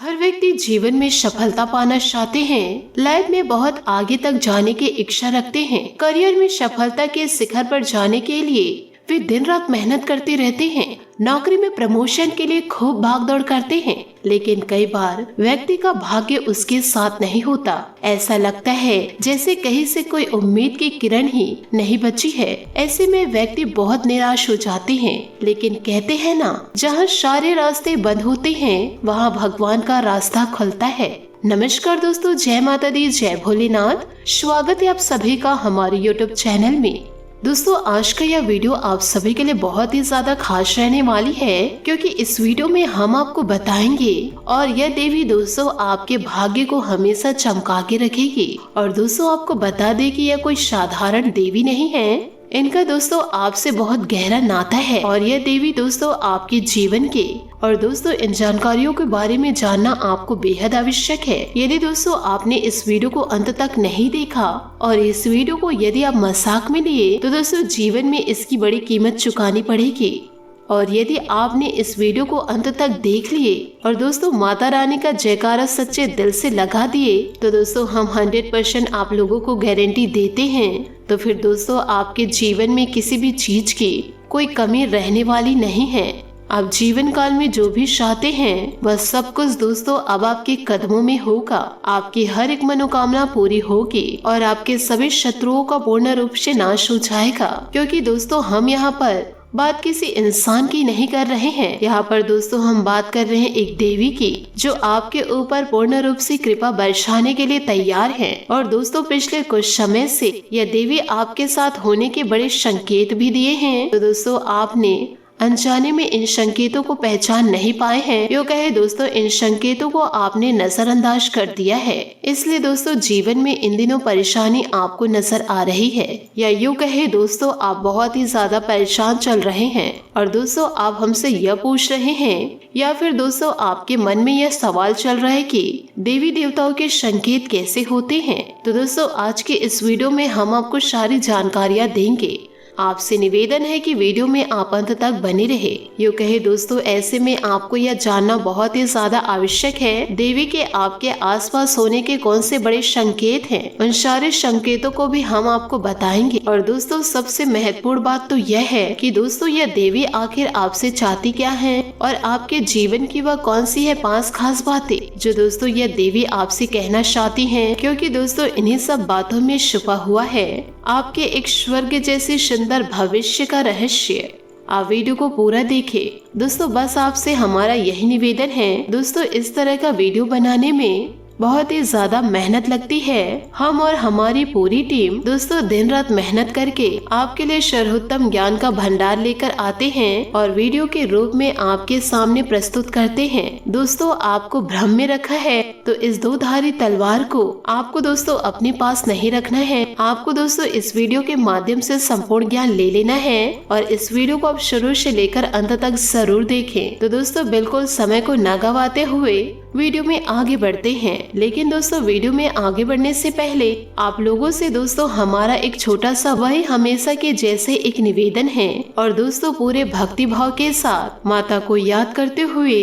हर व्यक्ति जीवन में सफलता पाना चाहते हैं, लाइफ में बहुत आगे तक जाने की इच्छा रखते हैं। करियर में सफलता के शिखर पर जाने के लिए वे दिन रात मेहनत करते रहते हैं। नौकरी में प्रमोशन के लिए खूब भाग दौड़ करते हैं, लेकिन कई बार व्यक्ति का भाग्य उसके साथ नहीं होता। ऐसा लगता है जैसे कहीं से कोई उम्मीद की किरण ही नहीं बची है। ऐसे में व्यक्ति बहुत निराश हो जाते हैं, लेकिन कहते हैं ना, जहाँ सारे रास्ते बंद होते हैं वहाँ भगवान का रास्ता खुलता है। नमस्कार दोस्तों, जय माता दी, जय भोलेनाथ। स्वागत है आप सभी का हमारे यूट्यूब चैनल में। दोस्तों, आज का यह वीडियो आप सभी के लिए बहुत ही ज्यादा खास रहने वाली है, क्योंकि इस वीडियो में हम आपको बताएंगे और यह देवी दोस्तों आपके भाग्य को हमेशा चमका के रखेगी। और दोस्तों, आपको बता दें कि यह कोई साधारण देवी नहीं है। इनका दोस्तों आपसे बहुत गहरा नाता है और यह देवी दोस्तों आपके जीवन के और दोस्तों इन जानकारियों के बारे में जानना आपको बेहद आवश्यक है। यदि दोस्तों आपने इस वीडियो को अंत तक नहीं देखा और इस वीडियो को यदि आप मजाक में लिए तो दोस्तों जीवन में इसकी बड़ी कीमत चुकानी पड़ेगी। और यदि आपने इस वीडियो को अंत तक देख लिए और दोस्तों माता रानी का जयकारा सच्चे दिल से लगा दिए तो दोस्तों हम 100% आप लोगों को गारंटी देते हैं, तो फिर दोस्तों आपके जीवन में किसी भी चीज की कोई कमी रहने वाली नहीं है। आप जीवन काल में जो भी चाहते हैं वह सब कुछ दोस्तों अब आपके कदमों में होगा। आपकी हर एक मनोकामना पूरी होगी और आपके सभी शत्रुओं का पूर्ण रूप से नाश हो जाएगा। क्योंकि दोस्तों हम यहाँ पर बात किसी इंसान की नहीं कर रहे हैं, यहाँ पर दोस्तों हम बात कर रहे हैं एक देवी की, जो आपके ऊपर पूर्ण रूप से कृपा बरसाने के लिए तैयार है। और दोस्तों पिछले कुछ समय से यह देवी आपके साथ होने के बड़े संकेत भी दिए हैं, तो दोस्तों आपने अनजाने में इन संकेतों को पहचान नहीं पाए हैं। यूँ कहे दोस्तों इन संकेतों को आपने नजरअंदाज कर दिया है, इसलिए दोस्तों जीवन में इन दिनों परेशानी आपको नजर आ रही है। या यूँ कहे दोस्तों आप बहुत ही ज्यादा परेशान चल रहे हैं और दोस्तों आप हमसे यह पूछ रहे हैं या फिर दोस्तों आपके मन में यह सवाल चल रहा है कि देवी देवताओं के संकेत कैसे होते हैं। तो दोस्तों आज के इस वीडियो में हम आपको सारी जानकारियाँ देंगे। आपसे निवेदन है कि वीडियो में आप अंत तक बने रहे। यूँ कहे दोस्तों ऐसे में आपको यह जानना बहुत ही ज्यादा आवश्यक है, देवी के आपके आसपास होने के कौन से बड़े संकेत हैं। उन सारे संकेतों को भी हम आपको बताएंगे। और दोस्तों सबसे महत्वपूर्ण बात तो यह है कि दोस्तों यह देवी आखिर आपसे चाहती क्या है और आपके जीवन की वह कौन सी है 5 खास बातें जो दोस्तों यह देवी आपसे कहना चाहती है। क्योंकि दोस्तों इन्हीं सब बातों में छुपा हुआ है आपके एक स्वर्ग जैसे सुंदर भविष्य का रहस्य। आप वीडियो को पूरा देखें। दोस्तों बस आपसे हमारा यही निवेदन है। दोस्तों इस तरह का वीडियो बनाने में बहुत ही ज्यादा मेहनत लगती है। हम और हमारी पूरी टीम दोस्तों दिन रात मेहनत करके आपके लिए सर्वोत्तम ज्ञान का भंडार लेकर आते हैं और वीडियो के रूप में आपके सामने प्रस्तुत करते हैं। दोस्तों आपको भ्रम में रखा है तो इस 2-धारी तलवार को आपको दोस्तों अपने पास नहीं रखना है। आपको दोस्तों इस वीडियो के माध्यम से संपूर्ण ज्ञान ले लेना है और इस वीडियो को आप शुरू से लेकर अंत तक जरूर देखें। तो दोस्तों बिल्कुल समय को न गवाते हुए वीडियो में आगे बढ़ते हैं। लेकिन दोस्तों वीडियो में आगे बढ़ने से पहले आप लोगों से दोस्तों हमारा एक छोटा सा वही हमेशा के जैसे एक निवेदन है। और दोस्तों पूरे भक्ति भाव के साथ माता को याद करते हुए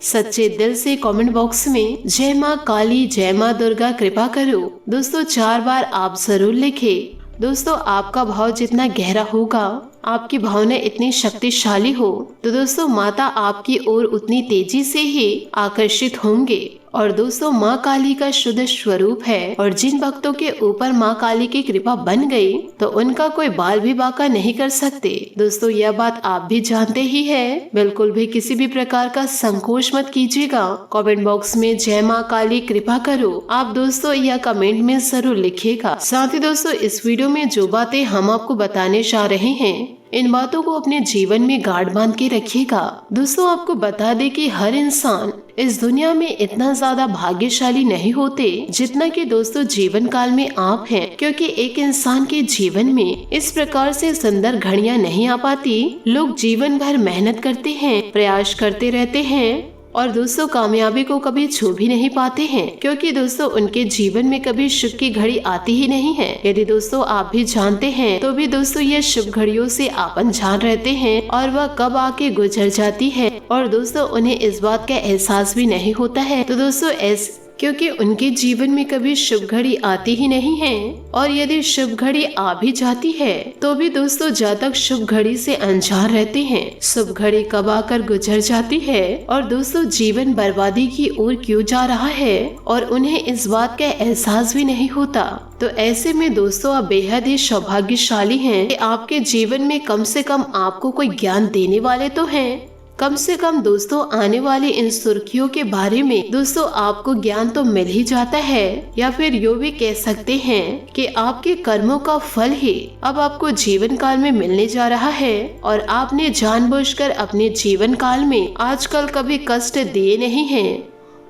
सच्चे दिल से कमेंट बॉक्स में जय माँ काली, जय माँ दुर्गा कृपा करो दोस्तों 4 बार आप जरूर लिखें। दोस्तों आपका भाव जितना गहरा होगा, आपकी भावना इतनी शक्तिशाली हो तो दोस्तों माता आपकी ओर उतनी तेजी से ही आकर्षित होंगे। और दोस्तों माँ काली का शुद्ध स्वरूप है और जिन भक्तों के ऊपर माँ काली की कृपा बन गई तो उनका कोई बाल भी बांका नहीं कर सकते। दोस्तों यह बात आप भी जानते ही है। बिल्कुल भी किसी भी प्रकार का संकोच मत कीजिएगा। कमेंट बॉक्स में जय माँ काली कृपा करो आप दोस्तों यह कमेंट में जरूर लिखिएगा। साथ ही दोस्तों इस वीडियो में जो बातें हम आपको बताने जा रहे हैं इन बातों को अपने जीवन में गांठ बांध के रखिएगा। दोस्तों आपको बता दे कि हर इंसान इस दुनिया में इतना ज्यादा भाग्यशाली नहीं होते जितना कि दोस्तों जीवन काल में आप हैं। क्योंकि एक इंसान के जीवन में इस प्रकार से सुंदर घड़ियां नहीं आ पाती। लोग जीवन भर मेहनत करते हैं, प्रयास करते रहते हैं और दोस्तों कामयाबी को कभी छू भी नहीं पाते हैं। क्योंकि दोस्तों उनके जीवन में कभी सुख की घड़ी आती ही नहीं है। यदि दोस्तों आप भी जानते हैं तो भी दोस्तों ये शुभ घड़ियों से आप अनजान रहते हैं और वह कब आके गुजर जाती है और दोस्तों उन्हें इस बात का एहसास भी नहीं होता है। तो दोस्तों क्योंकि उनके जीवन में कभी शुभ घड़ी आती ही नहीं है, और यदि शुभ घड़ी आ भी जाती है तो भी दोस्तों जब तक शुभ घड़ी से अनजान रहते हैं, शुभ घड़ी कब आकर गुजर जाती है और दोस्तों जीवन बर्बादी की ओर क्यों जा रहा है और उन्हें इस बात का एहसास भी नहीं होता। तो ऐसे में दोस्तों आप बेहद ही सौभाग्यशाली हैं कि आपके जीवन में कम से कम आपको कोई ज्ञान देने वाले तो हैं। कम से कम दोस्तों आने वाली इन सुर्खियों के बारे में दोस्तों आपको ज्ञान तो मिल ही जाता है, या फिर यूँ भी कह सकते हैं कि आपके कर्मों का फल ही अब आपको जीवन काल में मिलने जा रहा है, और आपने जानबूझकर अपने जीवन काल में आजकल कभी कष्ट दिए नहीं हैं।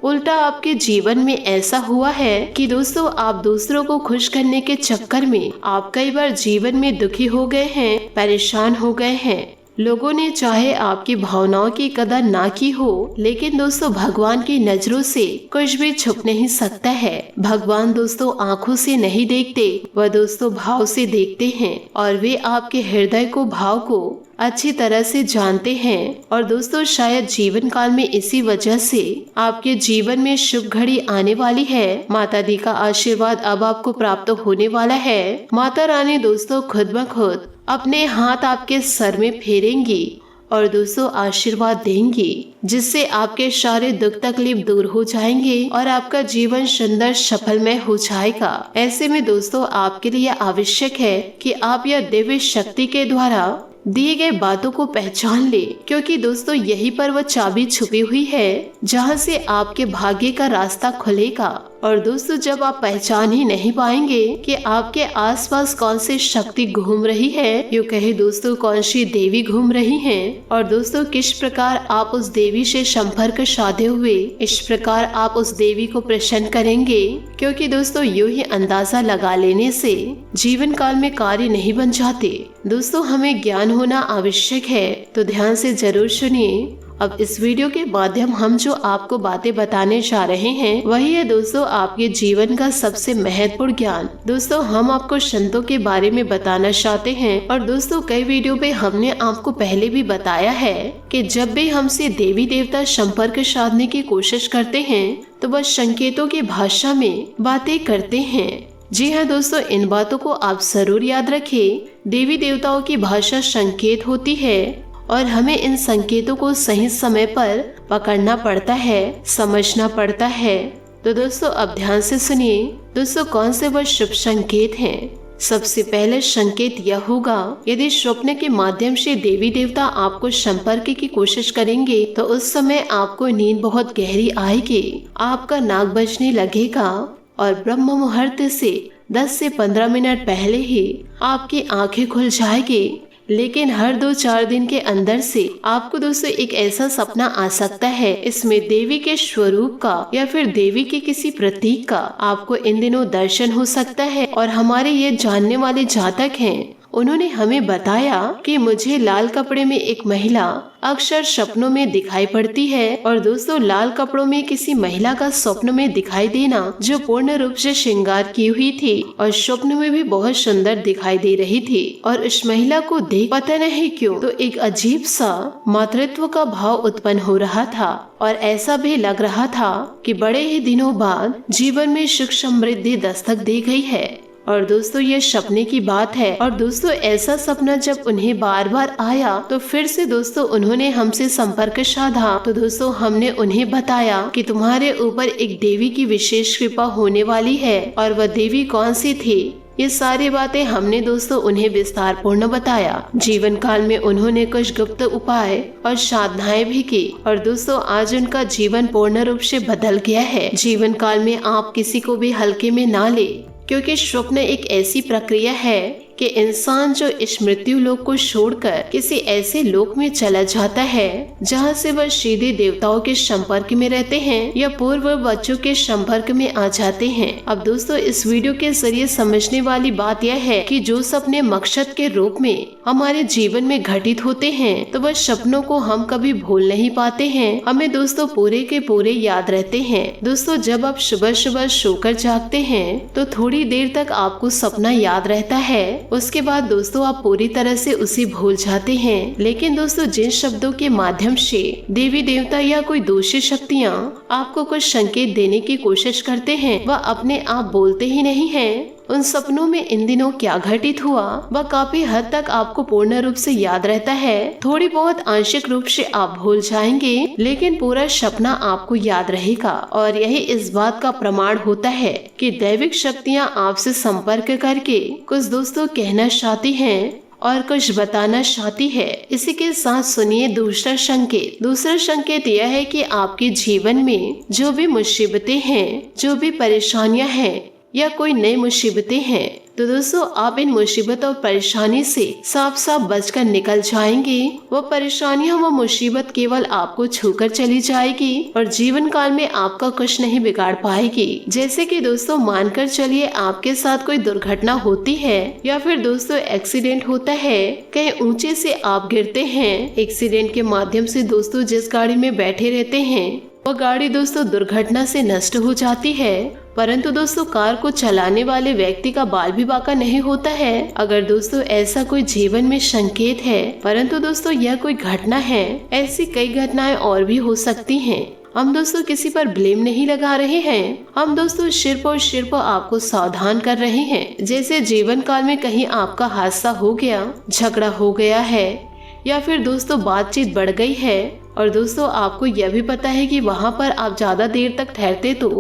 उल्टा आपके जीवन में ऐसा हुआ है कि दोस्तों आप दूसरों को खुश करने के चक्कर में आप कई बार जीवन में दुखी हो गए हैं, परेशान हो गए हैं। लोगों ने चाहे आपकी भावनाओं की कदर ना की हो, लेकिन दोस्तों भगवान की नजरों से कुछ भी छुप नहीं सकता है। भगवान दोस्तों आंखों से नहीं देखते, वह दोस्तों भाव से देखते हैं, और वे आपके हृदय को भाव को अच्छी तरह से जानते हैं। और दोस्तों शायद जीवन काल में इसी वजह से आपके जीवन में शुभ घड़ी आने वाली है। माता दी का आशीर्वाद अब आपको प्राप्त होने वाला है। माता रानी दोस्तों खुद ब खुद अपने हाथ आपके सर में फेरेंगी और दोस्तों आशीर्वाद देंगी, जिससे आपके सारे दुख तकलीफ दूर हो जाएंगे और आपका जीवन सुंदर सफलमय हो जाएगा। ऐसे में दोस्तों आपके लिए आवश्यक है कि आप यह दिव्य शक्ति के द्वारा दिए गए बातों को पहचान ले, क्योंकि दोस्तों यही पर वह चाबी छुपी हुई है जहां से आपके भाग्य का रास्ता खुलेगा। और दोस्तों जब आप पहचान ही नहीं पाएंगे कि आपके आसपास कौन सी शक्ति घूम रही है, यूँ कहे दोस्तों कौन सी देवी घूम रही हैं, और दोस्तों किस प्रकार आप उस देवी से संपर्क साधे हुए इस प्रकार आप उस देवी को प्रसन्न करेंगे, क्योंकि दोस्तों यूँ ही अंदाजा लगा लेने से जीवन काल में कार्य नहीं बन जाते। दोस्तों हमें ज्ञान होना आवश्यक है, तो ध्यान से जरूर सुनिए। अब इस वीडियो के माध्यम हम जो आपको बातें बताने जा रहे हैं वही है दोस्तों आपके जीवन का सबसे महत्वपूर्ण ज्ञान। दोस्तों हम आपको संतों के बारे में बताना चाहते हैं, और दोस्तों कई वीडियो पे हमने आपको पहले भी बताया है कि जब भी हमसे देवी देवता संपर्क साधने की कोशिश करते हैं तो वह संकेतों की भाषा में बातें करते हैं। जी हाँ दोस्तों, इन बातों को आप जरूर याद रखें। देवी देवताओं की भाषा संकेत होती है और हमें इन संकेतों को सही समय पर पकड़ना पड़ता है, समझना पड़ता है। तो दोस्तों अब ध्यान से सुनिए दोस्तों कौन से वह शुभ संकेत हैं। सबसे पहले संकेत यह होगा, यदि स्वप्न के माध्यम से देवी देवता आपको संपर्क की कोशिश करेंगे तो उस समय आपको नींद बहुत गहरी आएगी, आपका नाक बजने लगेगा और ब्रह्म मुहूर्त से 10 से 15 मिनट पहले ही आपकी आंखें खुल जाएगी। लेकिन हर 2-4 दिन के अंदर से आपको दोस्तों एक ऐसा सपना आ सकता है, इसमें देवी के स्वरूप का या फिर देवी के किसी प्रतीक का आपको इन दिनों दर्शन हो सकता है। और हमारे ये जानने वाले जातक हैं, उन्होंने हमें बताया कि मुझे लाल कपड़े में एक महिला अक्सर सपनों में दिखाई पड़ती है। और दोस्तों लाल कपड़ों में किसी महिला का स्वप्न में दिखाई देना जो पूर्ण रूप से श्रृंगार की हुई थी और स्वप्न में भी बहुत सुंदर दिखाई दे रही थी, और उस महिला को देख पता नहीं क्यों तो एक अजीब सा मातृत्व का भाव उत्पन्न हो रहा था, और ऐसा भी लग रहा था कि बड़े ही दिनों बाद जीवन में सुख समृद्धि दस्तक दे गई है। और दोस्तों ये सपने की बात है, और दोस्तों ऐसा सपना जब उन्हें बार बार आया तो फिर से दोस्तों उन्होंने हमसे संपर्क साधा। तो दोस्तों हमने उन्हें बताया कि तुम्हारे ऊपर एक देवी की विशेष कृपा होने वाली है, और वह देवी कौन सी थी, ये सारी बातें हमने दोस्तों उन्हें विस्तार पूर्ण बताया। जीवन काल में उन्होंने कुछ गुप्त उपाय और साधनाएं भी की, और दोस्तों आज उनका जीवन पूर्ण रूप से बदल गया है। जीवन काल में आप किसी को भी हल्के में ना ले, क्योंकि स्वप्न एक ऐसी प्रक्रिया है कि इंसान जो इस मृत्यु लोक को छोड़कर किसी ऐसे लोक में चला जाता है जहां से वह सीधे देवताओं के संपर्क में रहते हैं या पूर्व बच्चों के संपर्क में आ जाते हैं। अब दोस्तों इस वीडियो के जरिए समझने वाली बात यह है कि जो सपने मकसद के रूप में हमारे जीवन में घटित होते हैं तो वह सपनों को हम कभी भूल नहीं पाते हैं, हमें दोस्तों पूरे के पूरे याद रहते हैं। दोस्तों जब आप सुबह सुबह सोकर जागते हैं तो थोड़ी देर तक आपको सपना याद रहता है, उसके बाद दोस्तों आप पूरी तरह से उसे भूल जाते हैं। लेकिन दोस्तों जिन शब्दों के माध्यम से देवी देवता या कोई दूसरी शक्तियाँ आपको कुछ संकेत देने की कोशिश करते हैं वह अपने आप बोलते ही नहीं है। उन सपनों में इन दिनों क्या घटित हुआ वह काफी हद तक आपको पूर्ण रूप से याद रहता है। थोड़ी बहुत आंशिक रूप से आप भूल जाएंगे लेकिन पूरा सपना आपको याद रहेगा। और यही इस बात का प्रमाण होता है कि दैविक शक्तियाँ आपसे संपर्क करके कुछ दोस्तों कहना चाहती हैं और कुछ बताना चाहती है। इसी के साथ सुनिए दूसरा संकेत। दूसरा संकेत यह है कि आपके जीवन में जो भी मुसीबतें हैं, जो भी परेशानियां हैं या कोई नई मुसीबतें हैं, तो दोस्तों आप इन मुसीबत और परेशानी से साफ साफ बचकर निकल जाएंगे। वो परेशानियां वो मुसीबत केवल आपको छूकर चली जाएगी और जीवन काल में आपका कुछ नहीं बिगाड़ पाएगी। जैसे कि दोस्तों मानकर चलिए आपके साथ कोई दुर्घटना होती है या फिर दोस्तों एक्सीडेंट होता है, कहीं ऊंचे से आप गिरते हैं। एक्सीडेंट के माध्यम से दोस्तों जिस गाड़ी में बैठे रहते हैं वो गाड़ी दोस्तों दुर्घटना से नष्ट हो जाती है, परंतु दोस्तों कार को चलाने वाले व्यक्ति का बाल भी बाका नहीं होता है। अगर दोस्तों ऐसा कोई जीवन में संकेत है, परंतु दोस्तों यह कोई घटना है, ऐसी कई घटनाएं और भी हो सकती हैं। हम दोस्तों किसी पर ब्लेम नहीं लगा रहे हैं, हम दोस्तों सिर्फ आपको सावधान कर रहे हैं। जैसे जीवन काल में कहीं आपका हादसा हो गया, झगड़ा हो गया है या फिर दोस्तों बातचीत बढ़ गई है और दोस्तों आपको यह भी पता है कि वहाँ पर आप ज्यादा देर तक ठहरते तो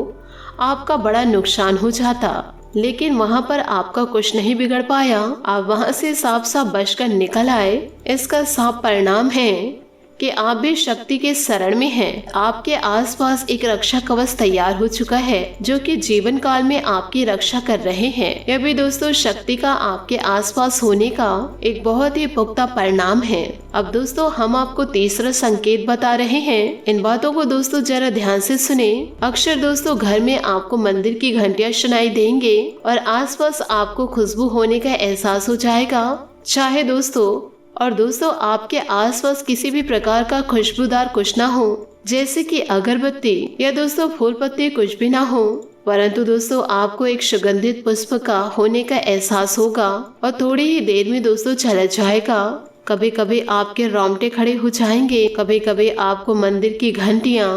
आपका बड़ा नुकसान हो जाता, लेकिन वहाँ पर आपका कुछ नहीं बिगड़ पाया। आप वहाँ से साफ साफ बचकर निकल आए। इसका साफ परिणाम है कि आप भी शक्ति के शरण में हैं। आपके आसपास एक रक्षा कवच तैयार हो चुका है जो कि जीवन काल में आपकी रक्षा कर रहे हैं। यह भी दोस्तों शक्ति का आपके आसपास होने का एक बहुत ही पुख्ता परिणाम है। अब दोस्तों हम आपको तीसरा संकेत बता रहे हैं। इन बातों को दोस्तों जरा ध्यान से सुने। अक्सर दोस्तों घर में आपको मंदिर की घंटियां सुनाई देंगे और आसपास आपको खुशबू होने का एहसास हो जाएगा। चाहे दोस्तों आपके आसपास किसी भी प्रकार का खुशबूदार कुछ ना हो, जैसे कि अगरबत्ती या दोस्तों फूल पत्ती कुछ भी ना हो, परंतु दोस्तों आपको एक सुगंधित पुष्प का होने का एहसास होगा और थोड़ी ही देर में दोस्तों चला जाएगा। कभी कभी आपके रोंगटे खड़े हो जाएंगे, कभी कभी आपको मंदिर की घंटियां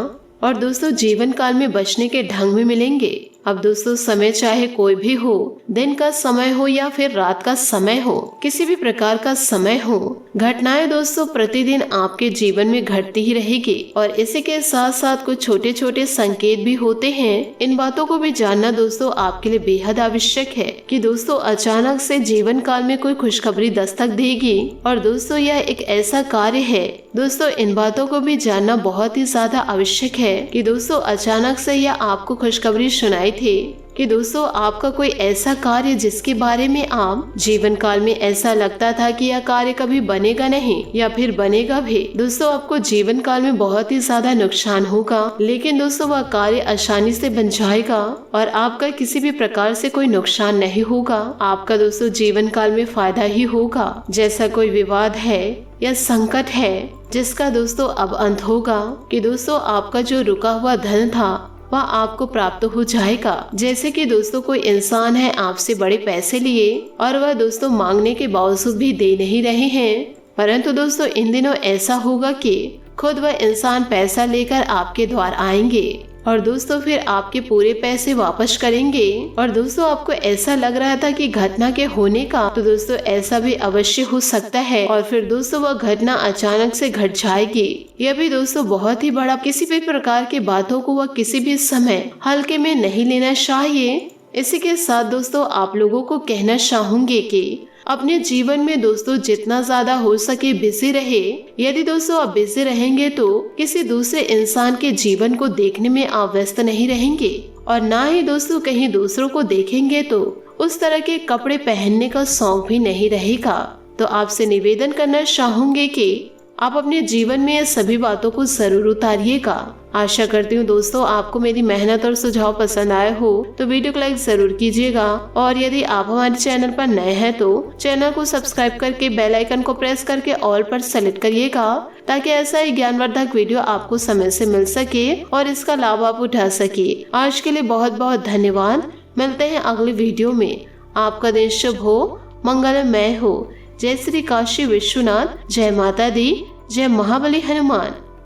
और दोस्तों जीवन काल में बचने के ढंग में मिलेंगे। अब दोस्तों समय चाहे कोई भी हो, दिन का समय हो या फिर रात का समय हो, किसी भी प्रकार का समय हो, घटनाएं दोस्तों प्रतिदिन आपके जीवन में घटती ही रहेगी। और इसी के साथ साथ कुछ छोटे छोटे संकेत भी होते हैं। इन बातों को भी जानना दोस्तों आपके लिए बेहद आवश्यक है कि दोस्तों अचानक से जीवन काल में कोई खुशखबरी दस्तक देगी और दोस्तों यह एक ऐसा कार्य है। दोस्तों इन बातों को भी जानना बहुत ही ज्यादा आवश्यक है कि दोस्तों अचानक से यह आपको खुशखबरी सुनाई थे कि दोस्तों आपका कोई ऐसा कार्य जिसके बारे में आप जीवन काल में ऐसा लगता था कि यह कार्य कभी बनेगा नहीं या फिर बनेगा भी, दोस्तों आपको जीवन काल में बहुत ही ज्यादा नुकसान होगा, लेकिन दोस्तों वह कार्य आसानी से बन जाएगा और आपका किसी भी प्रकार से कोई नुकसान नहीं होगा। आपका दोस्तों जीवन काल में फायदा ही होगा। जैसा कोई विवाद है या संकट है जिसका दोस्तों अब अंत होगा कि दोस्तों आपका जो रुका हुआ धन था वह आपको प्राप्त हो जाएगा। जैसे कि दोस्तों कोई इंसान है आपसे बड़े पैसे लिए और वह दोस्तों मांगने के बावजूद भी दे नहीं रहे हैं, परंतु दोस्तों इन दिनों ऐसा होगा कि खुद वह इंसान पैसा लेकर आपके द्वार आएंगे और दोस्तों फिर आपके पूरे पैसे वापस करेंगे। और दोस्तों आपको ऐसा लग रहा था कि घटना के होने का, तो दोस्तों ऐसा भी अवश्य हो सकता है और फिर दोस्तों वह घटना अचानक से घट जाएगी। यह भी दोस्तों बहुत ही बड़ा, किसी भी प्रकार की बातों को वह किसी भी समय हल्के में नहीं लेना चाहिए। इसी के साथ दोस्तों आप लोगों को कहना चाहूंगी कि अपने जीवन में दोस्तों जितना ज्यादा हो सके बिजी रहे। यदि दोस्तों आप बिजी रहेंगे तो किसी दूसरे इंसान के जीवन को देखने में आप व्यस्त नहीं रहेंगे और ना ही दोस्तों कहीं दूसरों को देखेंगे तो उस तरह के कपड़े पहनने का शौक भी नहीं रहेगा। तो आपसे निवेदन करना चाहूंगी कि आप अपने जीवन में ये सभी बातों को जरूर उतारिएगा। आशा करती हूँ दोस्तों आपको मेरी मेहनत और सुझाव पसंद आए हो तो वीडियो को लाइक जरूर कीजिएगा और यदि आप हमारे चैनल पर नए हैं तो चैनल को सब्सक्राइब करके बेल आइकन को प्रेस करके ऑल पर सेलेक्ट करिएगा ताकि ऐसा ही ज्ञानवर्धक वीडियो आपको समय से मिल सके और इसका लाभ आप उठा सके। आज के लिए बहुत बहुत धन्यवाद। मिलते हैं अगले वीडियो में। आपका दिन शुभ हो। मंगलमय हो। जय श्री काशी विश्वनाथ, जय माता दी, जय महाबली हनुमान।